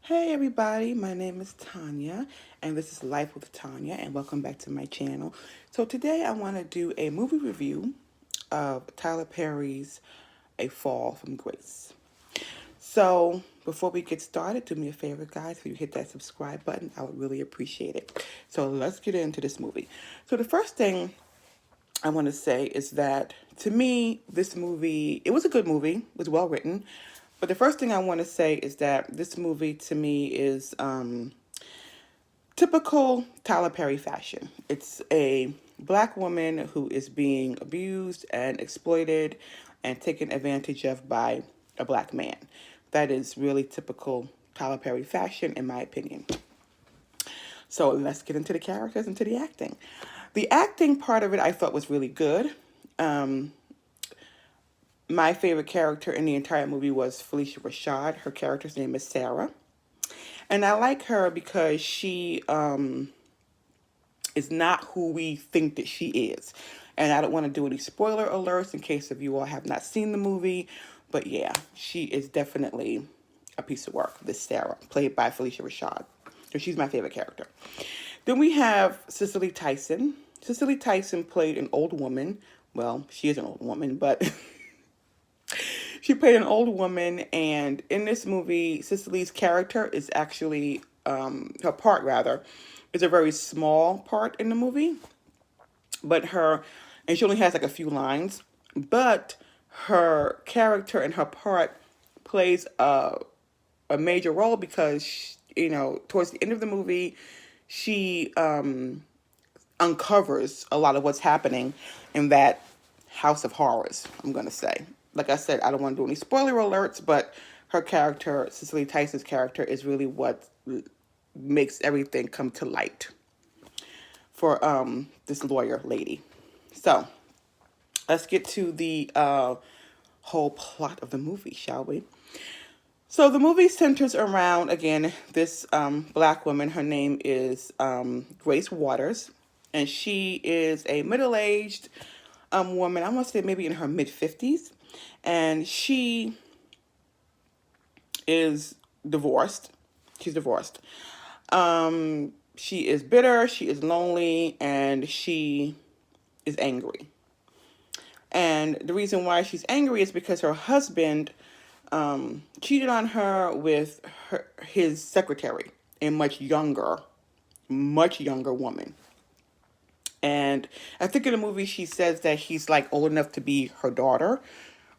Hey everybody, my name is Tanya and this is Life with Tanya and welcome back to my channel. So today I want to do a movie review of Tyler Perry's A Fall from Grace. So before we get started, do me a favor guys, if you hit that subscribe button, I would really appreciate it. So let's get into this movie. So the first thing I want to say is that to me, this movie, it was a good movie, it was well written. But the first thing I want to say is that this movie to me is typical Tyler Perry fashion. It's a black woman who is being abused and exploited and taken advantage of by a black man. That is really typical Tyler Perry fashion, in my opinion. So let's get into the characters and to the acting. The acting part of it I thought was really good. My favorite character in the entire movie was Phylicia Rashad. Her character's name is Sarah. And I like her because she is not who we think that she is. And I don't want to do any spoiler alerts in case of you all have not seen the movie. But yeah, she is definitely a piece of work, this Sarah, played by Phylicia Rashad. So she's my favorite character. Then we have Cicely Tyson. Cicely Tyson played an old woman. Well, she is an old woman, but she played an old woman. And in this movie, Cicely's character is actually, her part rather, is a very small part in the movie. But and she only has like a few lines, but her character and her part plays a major role because, towards the end of the movie, she uncovers a lot of what's happening in that house of horrors, I'm going to say. Like I said, I don't want to do any spoiler alerts, but her character, Cicely Tyson's character, is really what makes everything come to light for this lawyer lady. So let's get to the whole plot of the movie, shall we? So the movie centers around, again, this black woman. Her name is Grace Waters, and she is a middle-aged woman. I want to say maybe in her mid-50s, and she is divorced. She's divorced. She is bitter, she is lonely, and she is angry. And the reason why she's angry is because her husband cheated on her with his secretary, a much younger woman. And I think in the movie she says that he's like old enough to be her daughter,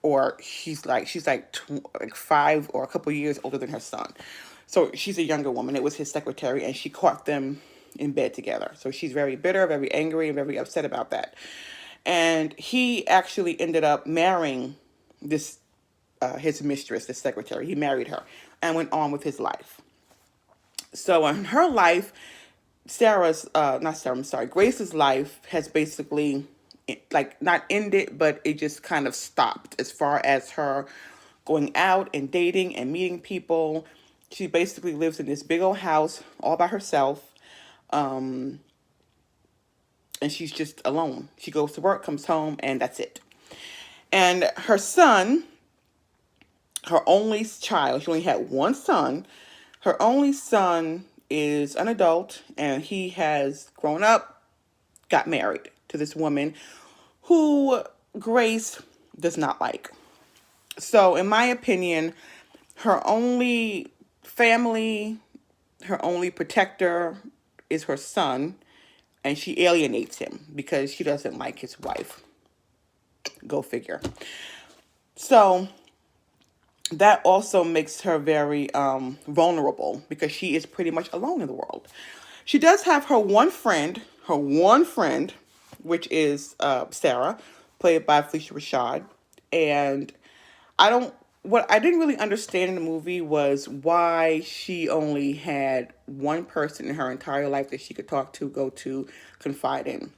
or she's like 5 or a couple years older than her son. So she's a younger woman. It was his secretary, and she caught them in bed together. So she's very bitter, very angry, and very upset about that. And he actually ended up marrying this his mistress, the secretary. He married her and went on with his life. So in her life, Grace's life has basically, like, not ended, but it just kind of stopped as far as her going out and dating and meeting people. She basically lives in this big old house all by herself. And she's just alone. She goes to work, comes home, and that's it. And her son, her only child, she only had one son. Her only son is an adult, and he has grown up, got married to this woman who Grace does not like. So, in my opinion, her only family, her only protector is her son, and she alienates him because she doesn't like his wife. Go figure. So that also makes her very vulnerable because she is pretty much alone in the world. She does have her one friend, which is Sarah, played by Phylicia Rashad. And what I didn't really understand in the movie was why she only had one person in her entire life that she could talk to, go to, confide in.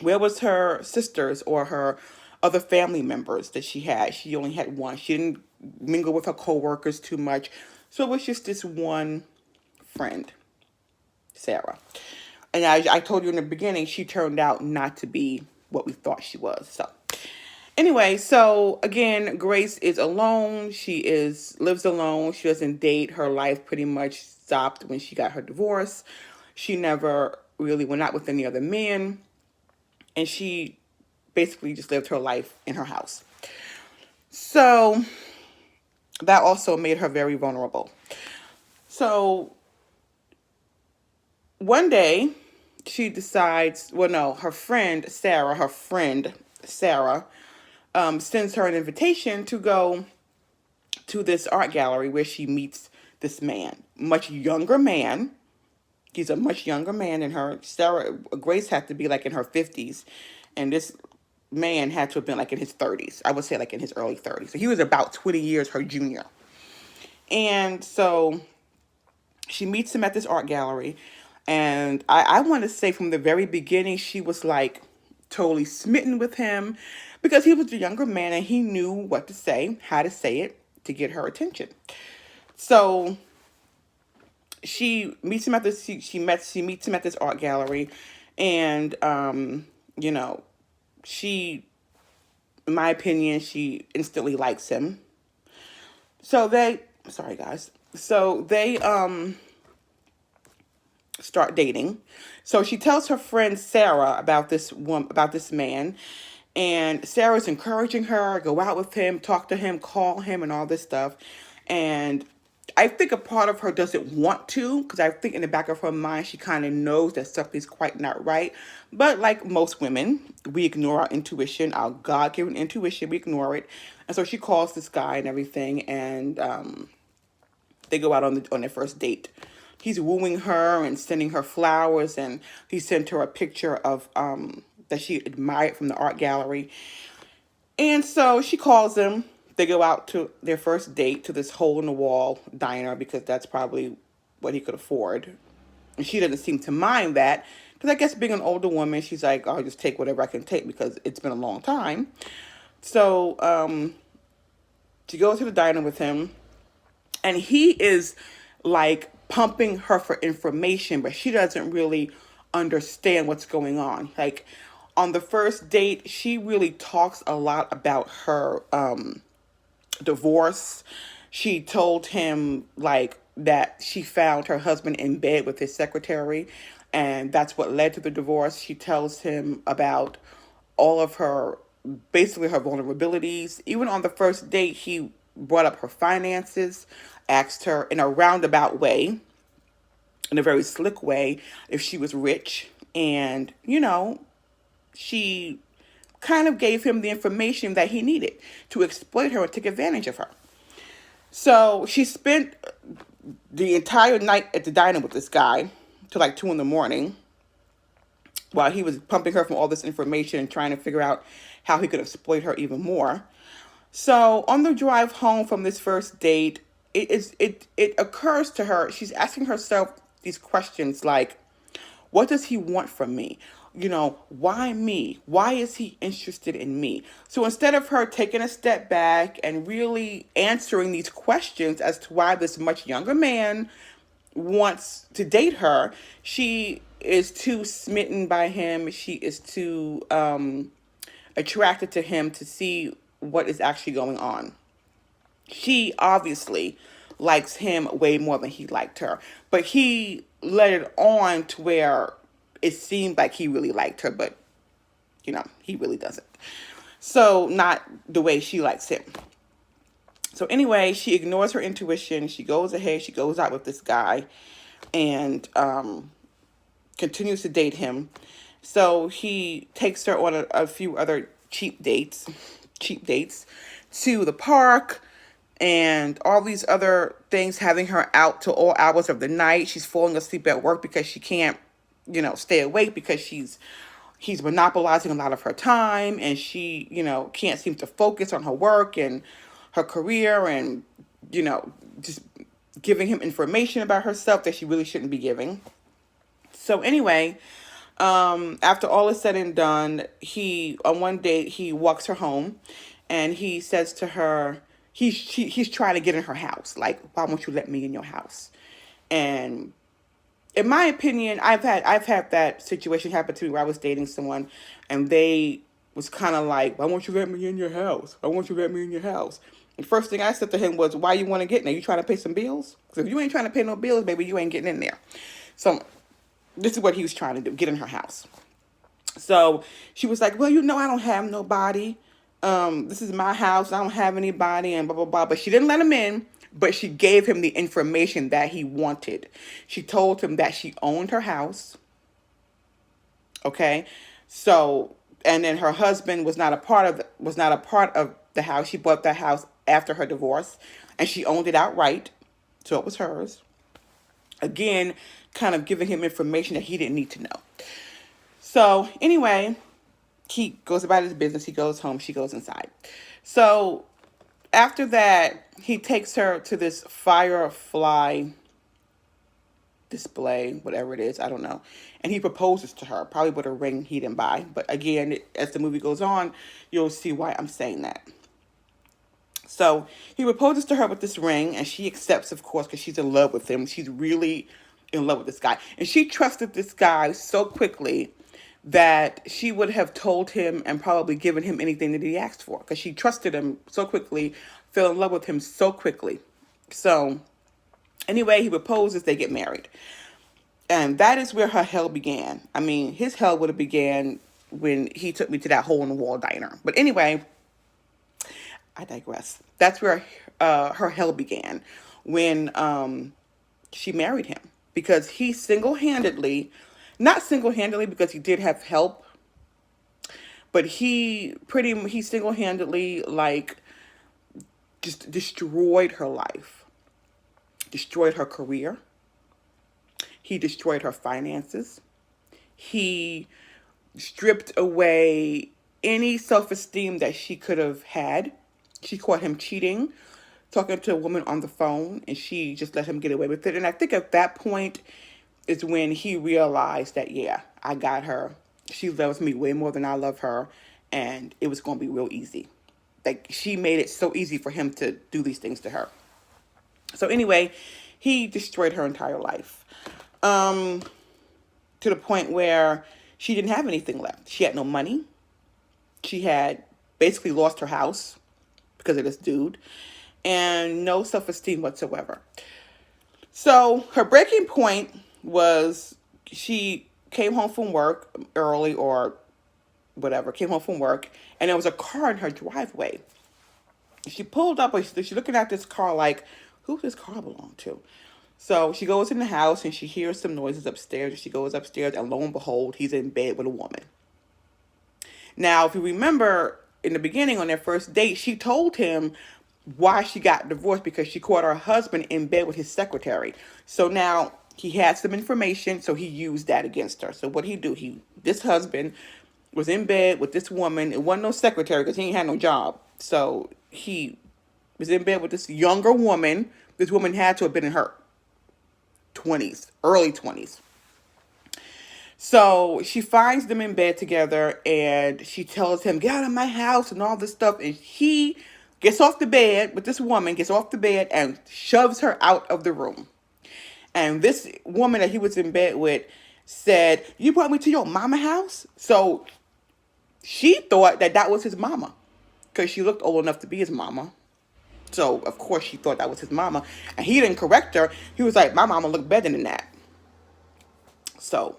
Where was her sisters or her other family members that she had? She only had one. She didn't mingle with her coworkers too much. So it was just this one friend, Sarah. And I told you in the beginning, she turned out not to be what we thought she was. So Anyway, so again, Grace is alone. She is lives alone. She doesn't date. Her life pretty much stopped when she got her divorce. She never really went out with any other men, and she basically just lived her life in her house. So that also made her very vulnerable. So one day, she decides, well, no, her friend Sarah, sends her an invitation to go to this art gallery where she meets this man, much younger man. He's a much younger man than her. Grace had to be like in her 50s, and this man had to have been like in his 30s. I would say like in his early 30s. So he was about 20 years her junior. And so she meets him at this art gallery. And I want to say from the very beginning, she was like totally smitten with him because he was a younger man and he knew what to say, how to say it to get her attention. So she meets him at this, she meets him at this art gallery. And, you know, she, in my opinion, she instantly likes him. So sorry guys. So they, start dating. So she tells her friend Sarah about about this man, and Sarah's encouraging her, go out with him, talk to him, call him, and all this stuff. And I think a part of her doesn't want to, because I think in the back of her mind she kind of knows that something's quite not right. But like most women, we ignore our intuition, our God-given intuition. We ignore it, and so she calls this guy and everything, and they go out on their first date. He's wooing her and sending her flowers, and he sent her a picture of that she admired from the art gallery. And so she calls him. They go out to their first date to this hole in the wall diner because that's probably what he could afford. And she doesn't seem to mind that because I guess being an older woman, she's like, I'll just take whatever I can take because it's been a long time. So she goes to the diner with him, and he is like pumping her for information, but she doesn't really understand what's going on. Like on the first date, she really talks a lot about her divorce. She told him like that she found her husband in bed with his secretary, and that's what led to the divorce. She tells him about all of her, basically her vulnerabilities. Even on the first date, he brought up her finances, asked her in a roundabout way, in a very slick way, if she was rich. And, you know, she kind of gave him the information that he needed to exploit her and take advantage of her. So she spent the entire night at the diner with this guy till like 2 in the morning while he was pumping her for all this information and trying to figure out how he could exploit her even more. So on the drive home from this first date, it occurs to her, she's asking herself these questions like, what does he want from me? You know, why me? Why is he interested in me? So instead of her taking a step back and really answering these questions as to why this much younger man wants to date her, she is too smitten by him. She is too attracted to him to see what is actually going on. She obviously likes him way more than he liked her, but he let it on to where it seemed like he really liked her, but you know, he really doesn't. So not the way she likes him. So anyway, she ignores her intuition. She goes ahead. She goes out with this guy and continues to date him. So he takes her on a few other cheap dates to the park and all these other things, having her out to all hours of the night. She's falling asleep at work because she can't, you know, stay awake because he's monopolizing a lot of her time, and she, you know, can't seem to focus on her work and her career, and, you know, just giving him information about herself that she really shouldn't be giving. So anyway, after all is said and done, on one date, he walks her home and he says to her, he's trying to get in her house. Like, why won't you let me in your house? And in my opinion, I've had that situation happen to me where I was dating someone and they was kind of like, why won't you let me in your house? Why won't you let me in your house? And first thing I said to him was, why you want to get in there? You trying to pay some bills? Because if you ain't trying to pay no bills, baby, you ain't getting in there. So this is what he was trying to do, get in her house. So she was like, well, I don't have nobody. This is my house. I don't have anybody and blah, blah, blah. But she didn't let him in, but she gave him the information that he wanted. She told him that she owned her house. Okay. So, and then her husband was not a part of the house. She bought that house after her divorce and she owned it outright. So it was hers. Again, kind of giving him information that he didn't need to know. So anyway, he goes about his business. He goes home. She goes inside. So after that, he takes her to this Firefly display, whatever it is, I don't know. And he proposes to her, probably with a ring he didn't buy. But again, as the movie goes on, you'll see why I'm saying that. So he proposes to her with this ring, and she accepts, of course, because she's in love with him. She's really in love with this guy. And she trusted this guy so quickly that she would have told him and probably given him anything that he asked for, because she trusted him so quickly, fell in love with him so quickly. So anyway, he proposes, they get married. And that is where her hell began. I mean, his hell would have began when he took me to that hole-in-the-wall diner. But anyway, I digress. That's where her hell began, when she married him. Because he not single-handedly because he did have help, but he single-handedly, like, just destroyed her life, destroyed her career. He destroyed her finances. He stripped away any self-esteem that she could have had. She caught him cheating, talking to a woman on the phone, and she just let him get away with it. And I think at that point is when he realized that, yeah, I got her. She loves me way more than I love her, and it was going to be real easy. Like, she made it so easy for him to do these things to her. So anyway, he destroyed her entire life. To the point where she didn't have anything left. She had no money. She had basically lost her house because of this dude, and no self-esteem whatsoever. So her breaking point was she came home from work early or whatever, came home from work, and there was a car in her driveway. She pulled up, she's looking at this car like, who does this car belong to? So she goes in the house and she hears some noises upstairs. She goes upstairs and lo and behold, he's in bed with a woman. Now, if you remember in the beginning on their first date, she told him why she got divorced, because she caught her husband in bed with his secretary. So now he had some information, so he used that against her. So what he do? This husband was in bed with this woman. It wasn't no secretary because he ain't had no job. So he was in bed with this younger woman. This woman had to have been in her 20s, early 20s. So she finds them in bed together and she tells him, get out of my house and all this stuff. And he gets off the bed with this woman, gets off the bed and shoves her out of the room. And this woman that he was in bed with said, you brought me to your mama house? So she thought that was his mama, because she looked old enough to be his mama. So, of course, she thought that was his mama. And he didn't correct her. He was like, my mama looked better than that. So,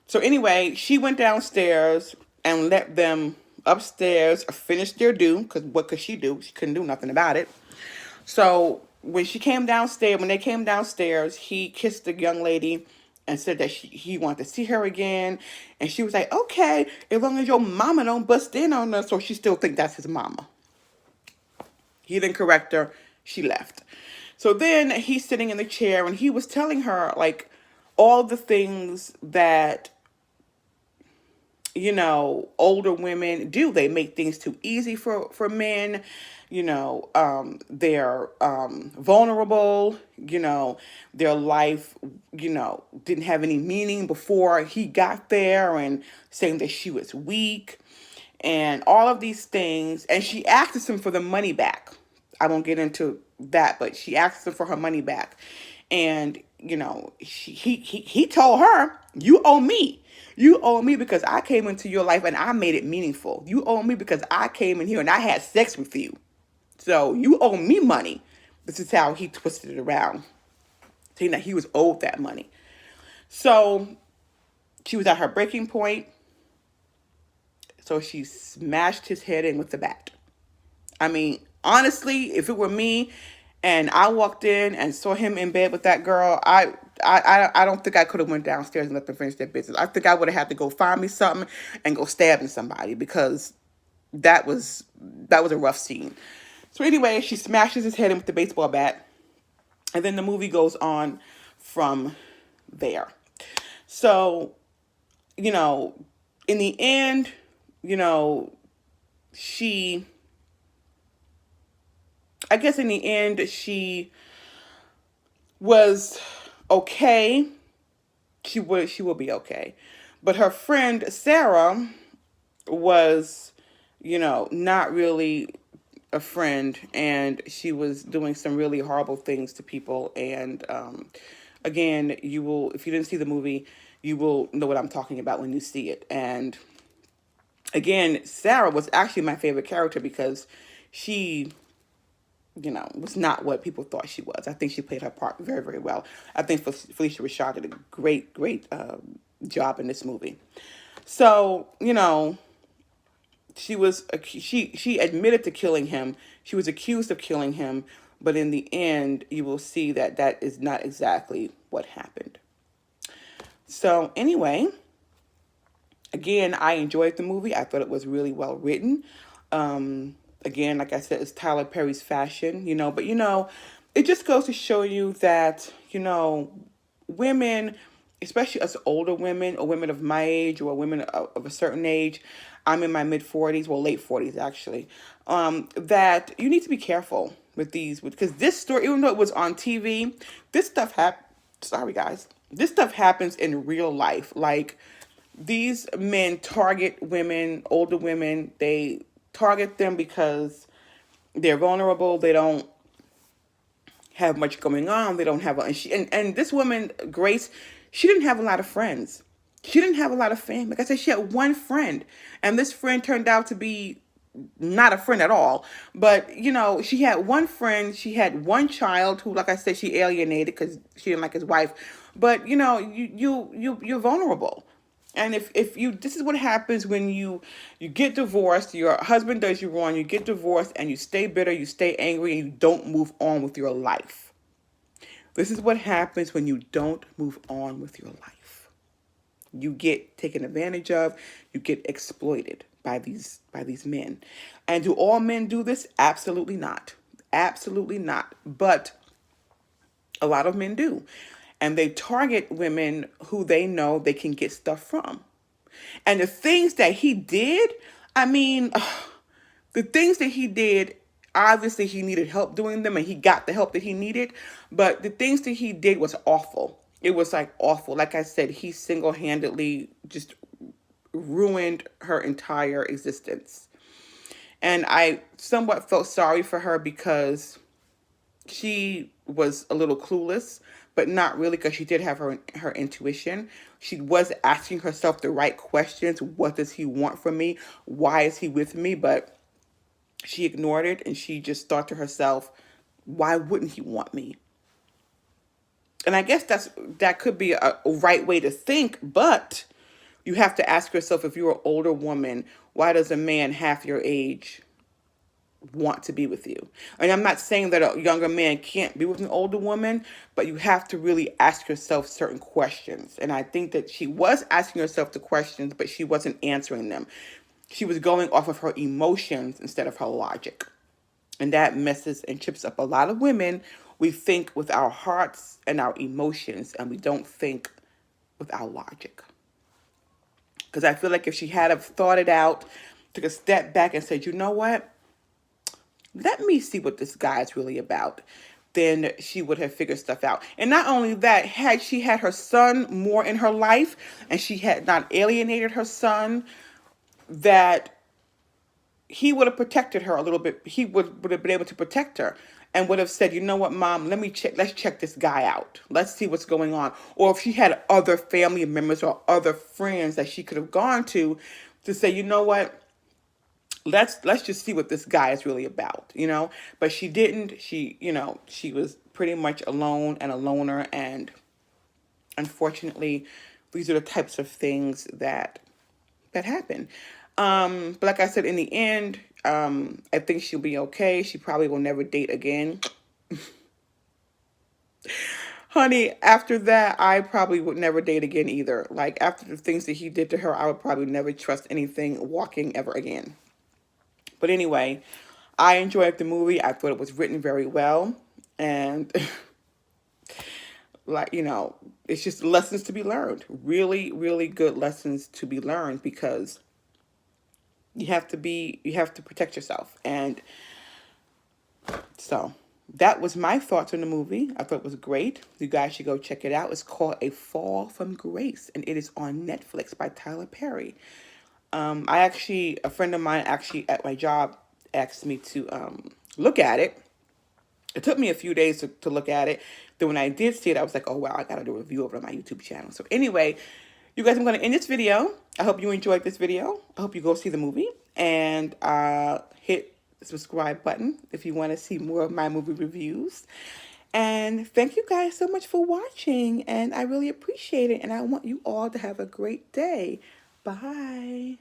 So anyway, she went downstairs and let them upstairs finish their due. Because what could she do? She couldn't do nothing about it. So when they came downstairs, he kissed the young lady and said that he wanted to see her again. And she was like, okay, as long as your mama don't bust in on her. So she still think that's his mama. He didn't correct her. She left. So then he's sitting in the chair and he was telling her, like, all the things that, older women do. They make things too easy for men. They're vulnerable. Their life, didn't have any meaning before he got there, and saying that she was weak and all of these things. And she asks him for the money back. I won't get into that, but she asks him for her money back. And, he told her, you owe me. You owe me because I came into your life and I made it meaningful. You owe me because I came in here and I had sex with you. So you owe me money. This is how he twisted it around, saying that he was owed that money. So she was at her breaking point. So she smashed his head in with the bat. I mean, honestly, if it were me and I walked in and saw him in bed with that girl, I don't think I could have went downstairs and let them finish their business. I think I would have had to go find me something and go stabbing somebody, because that was a rough scene. So anyway, she smashes his head in with the baseball bat, and then the movie goes on from there. So, you know, in the end, you know, she, I guess in the end, she was okay. She will be okay. But her friend Sarah was, not really a friend, and she was doing some really horrible things to people. And again, if you didn't see the movie, you will know what I'm talking about when you see it. And again, Sarah was actually my favorite character because she, was not what people thought she was. I think she played her part very, very well. I think Phylicia Rashad did a great, great job in this movie. So, she admitted to killing him. She was accused of killing him, but in the end, you will see that that is not exactly what happened. So anyway, again, I enjoyed the movie. I thought it was really well written. Again, like I said, it's Tyler Perry's fashion, but it just goes to show you that, women, especially us older women or women of my age or women of a certain age, I'm in my mid 40s, well, late 40s actually, that you need to be careful with these, because this story, even though it was on TV, this stuff sorry guys, this stuff happens in real life. Like, these men target women, older women. They target them because they're vulnerable. They don't have much going on. They don't have and this woman, Grace, she didn't have a lot of friends. She didn't have a lot of family. Like I said, she had one friend, and this friend turned out to be not a friend at all. But she had one friend. She had one child who, like I said, she alienated because she didn't like his wife. But you're vulnerable. And if you, this is what happens when you get divorced, your husband does you wrong, you get divorced, and you stay bitter, you stay angry, and you don't move on with your life. This is what happens when you don't move on with your life. You get taken advantage of, you get exploited by these men. And do all men do this? Absolutely not. Absolutely not. But a lot of men do. And they target women who they know they can get stuff from. And the things that he did, I mean, the things that he did, obviously he needed help doing them and he got the help that he needed. But the things that he did was awful. It was like awful. Like I said, he single-handedly just ruined her entire existence. And I somewhat felt sorry for her because she was a little clueless, but not really, because she did have her intuition. She was asking herself the right questions. What does he want from me? Why is he with me? But she ignored it, and she just thought to herself, why wouldn't he want me? And I guess that could be a right way to think, but you have to ask yourself, if you're an older woman, why does a man half your age want to be with you? And I'm not saying that a younger man can't be with an older woman, but you have to really ask yourself certain questions. And I think that she was asking herself the questions, but she wasn't answering them. She was going off of her emotions instead of her logic. And that messes and trips up a lot of women. We think with our hearts and our emotions, and we don't think with our logic. Because I feel like if she had have thought it out, took a step back and said, you know what? Let me see what this guy is really about, then she would have figured stuff out. And not only that, had she had her son more in her life and she had not alienated her son, that he would have protected her a little bit. He would have been able to protect her. and would have said, you know what, Mom, let's check this guy out. Let's see what's going on. Or if she had other family members or other friends that she could have gone to say, you know what, let's just see what this guy is really about, you know. But she didn't. She was pretty much alone and a loner, and unfortunately, these are the types of things that happen. But like I said, in the end, I think she'll be okay. She probably will never date again. Honey, after that, I probably would never date again either. Like, after the things that he did to her, I would probably never trust anything walking ever again. But anyway, I enjoyed the movie. I thought it was written very well. And, like, it's just lessons to be learned. Really, really good lessons to be learned, because you have to protect yourself. And so that was my thoughts on the movie. I thought it was great. You guys should go check it out. It's called A Fall from Grace, and it is on Netflix by Tyler Perry. A friend of mine actually at my job asked me to look at it. It took me a few days to look at it. Then when I did see it, I was like, oh, wow, I got to do a review over on my YouTube channel. So anyway, you guys, I'm going to end this video. I hope you enjoyed this video. I hope you go see the movie. And hit the subscribe button if you want to see more of my movie reviews. And thank you guys so much for watching. And I really appreciate it. And I want you all to have a great day. Bye.